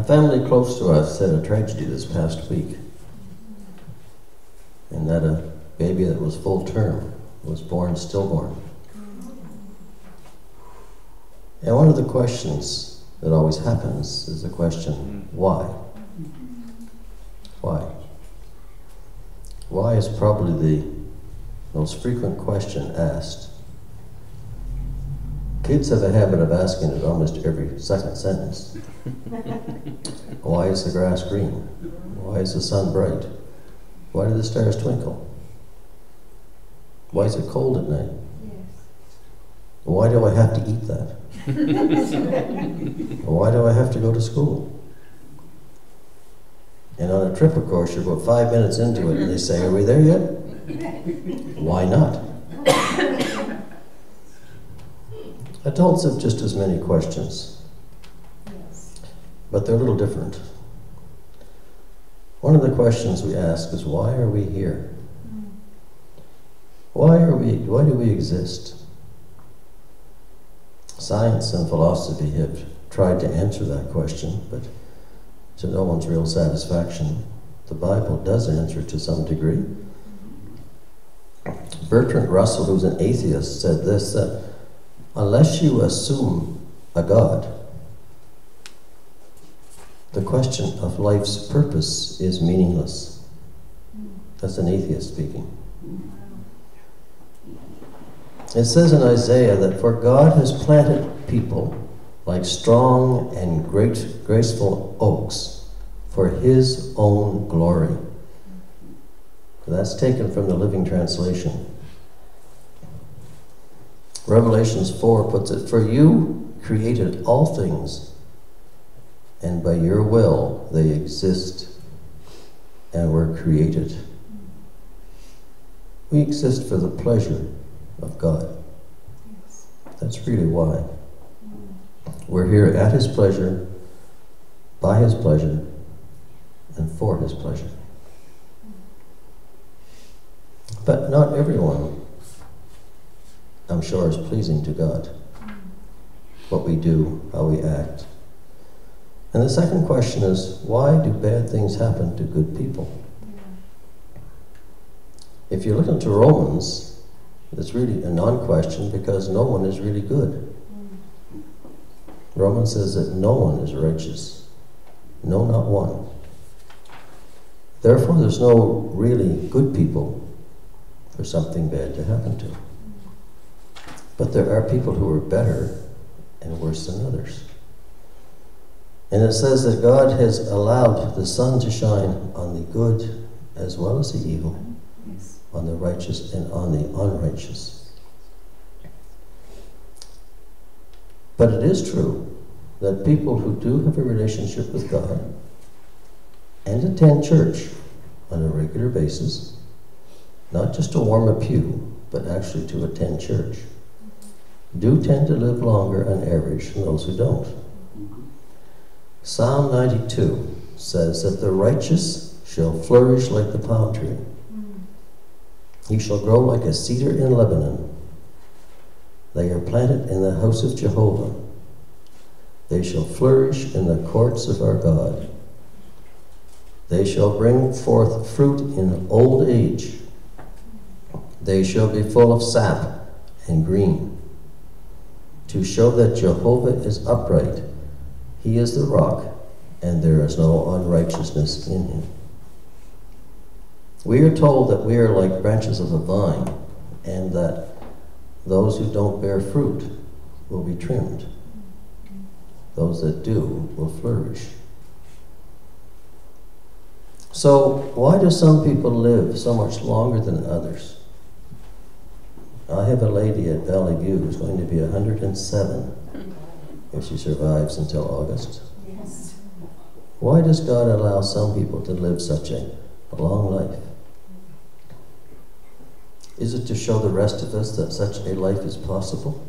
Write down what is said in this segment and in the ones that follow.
family close to us had a tragedy this past week, and that a baby that was full term was born stillborn. And one of the questions that always happens is the question, why? Why? Why is probably the most frequent question asked. Kids have a habit of asking it almost every second sentence. Why is the grass green? Why is the sun bright? Why do the stars twinkle? Why is it cold at night? Yes. Why do I have to eat that? Why do I have to go to school? And on a trip, of course, you're about 5 minutes into it and they say, are we there yet? Why not? Adults have just as many questions, but they're a little different. One of the questions we ask is, why are we here? Why do we exist? Science and philosophy have tried to answer that question, but to no one's real satisfaction. The Bible does answer to some degree. Bertrand Russell, who's an atheist, said this, that unless you assume a God, the question of life's purpose is meaningless. That's an atheist speaking. It says in Isaiah that for God has planted people like strong and graceful oaks for his own glory. That's taken from the Living Translation. Revelations 4 puts it, for you created all things, and by your will they exist and were created. We exist for the pleasure of God. That's really why. We're here at his pleasure, by his pleasure, and for his pleasure. But not everyone, I'm sure, is pleasing to God. What we do, how we act. And the second question is, why do bad things happen to good people? If you look into Romans, it's really a non-question because no one is really good. Romans says that no one is righteous. No, not one. Therefore, there's no really good people for something bad to happen to. But there are people who are better and worse than others. And it says that God has allowed the sun to shine on the good as well as the evil, on the righteous and on the unrighteous. But it is true that people who do have a relationship with God and attend church on a regular basis, not just to warm a pew, but actually to attend church, do tend to live longer on average than those who don't. Psalm 92 says that the righteous shall flourish like the palm tree. He shall grow like a cedar in Lebanon. They are planted in the house of Jehovah. They shall flourish in the courts of our God. They shall bring forth fruit in old age. They shall be full of sap and green, to show that Jehovah is upright. He is the rock, and there is no unrighteousness in him. We are told that we are like branches of a vine, and that those who don't bear fruit will be trimmed. Those that do will flourish. So, why do some people live so much longer than others? I have a lady at Valley View who's going to be 107 if she survives until August. Yes. Why does God allow some people to live such a long life? Is it to show the rest of us that such a life is possible?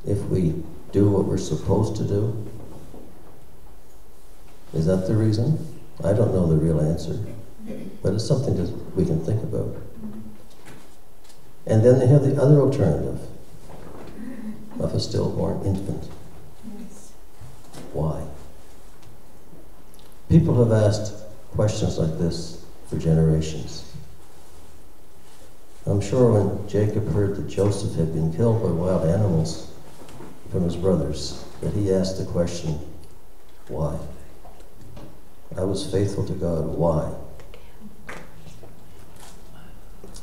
If we do what we're supposed to do? Is that the reason? I don't know the real answer, but it's something that we can think about. And then they have the other alternative of a stillborn infant. Why? People have asked questions like this for generations. I'm sure when Jacob heard that Joseph had been killed by wild animals from his brothers, that he asked the question, why? I was faithful to God, why?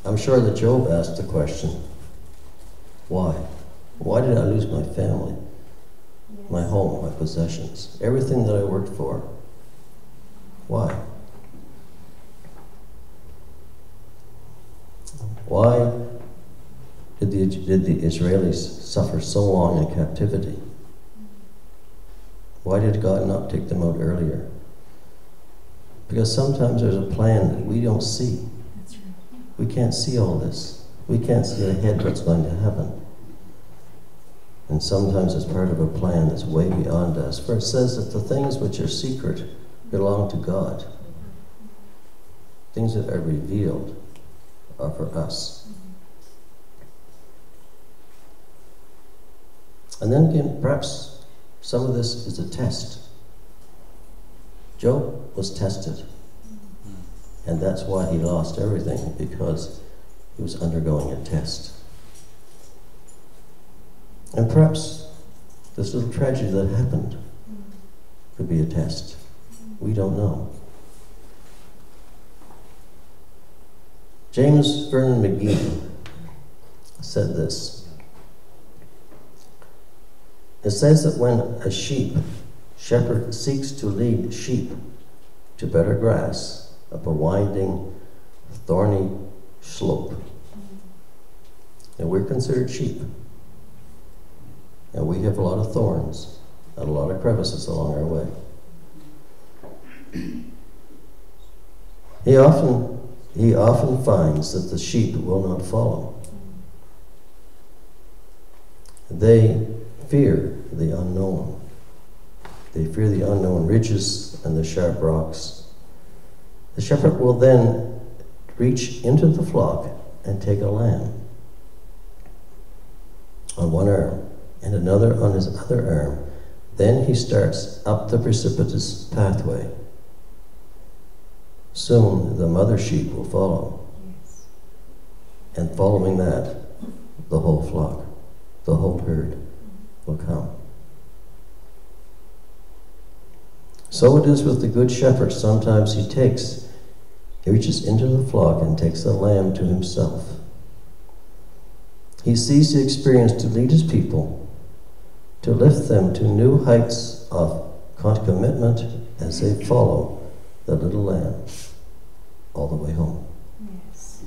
I'm sure that Job asked the question, why? Why did I lose my family, my home, my possessions, everything that I worked for? Why? Why did the Israelis suffer so long in captivity? Why did God not take them out earlier? Because sometimes there's a plan that we don't see. We can't see all this. We can't see ahead what's going to happen. And sometimes it's part of a plan that's way beyond us. For it says that the things which are secret belong to God. Things that are revealed are for us. And then again, perhaps some of this is a test. Job was tested. And that's why he lost everything, because he was undergoing a test. And perhaps this little tragedy that happened could be a test. We don't know. James Vernon McGee said this. It says that when a shepherd seeks to lead sheep to better grass up a winding, thorny slope, and we're considered sheep, and we have a lot of thorns and a lot of crevices along our way. He often finds that the sheep will not follow. They fear the unknown. They fear the unknown ridges and the sharp rocks. The shepherd will then reach into the flock and take a lamb on one arm and another on his other arm. Then he starts up the precipitous pathway. Soon the mother sheep will follow. Yes. And following that, the whole flock, the whole herd will come. So it is with the good shepherd. Sometimes he reaches into the flock and takes the lamb to himself. He sees the experience to lead his people, to lift them to new heights of commitment as they follow the little lamb all the way home. Yes.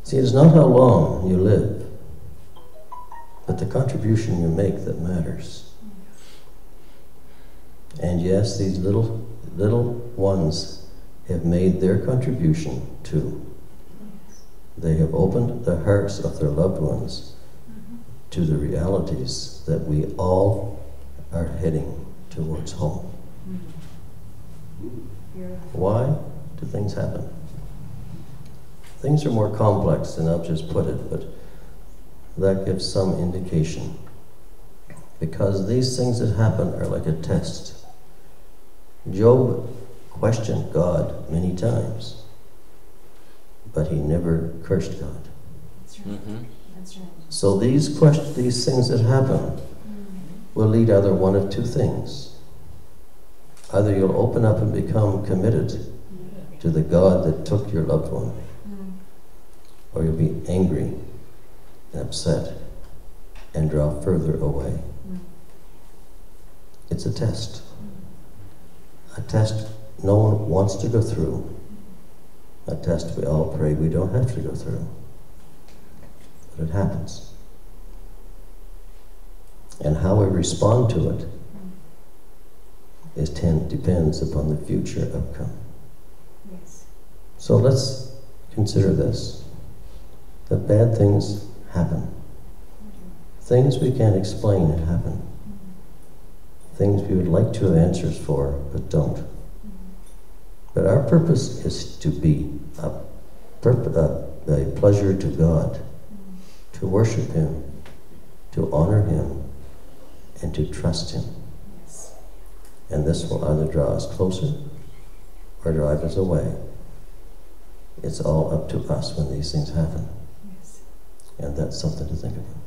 See, it's not how long you live, but the contribution you make that matters. And yes, these little ones have made their contribution too. They have opened the hearts of their loved ones to the realities that we all are heading towards home. Why do things happen? Things are more complex than I'll just put it, but that gives some indication. Because these things that happen are like a test. Job questioned God many times, but he never cursed God. That's right. Mm-hmm. That's right. So these things that happen will lead either one of two things. Either you'll open up and become committed to the God that took your loved one, or you'll be angry and upset and draw further away. It's a test. A test no one wants to go through. A test we all pray we don't have to go through. But it happens. And how we respond to it depends upon the future outcome. Yes. So let's consider this. That bad things happen. Things we can't explain happen. Things we would like to have answers for, but don't. But our purpose is to be a pleasure to God, to worship Him, to honor Him and to trust Him. Yes. And this will either draw us closer or drive us away. It's all up to us when these things happen. Yes. And that's something to think about.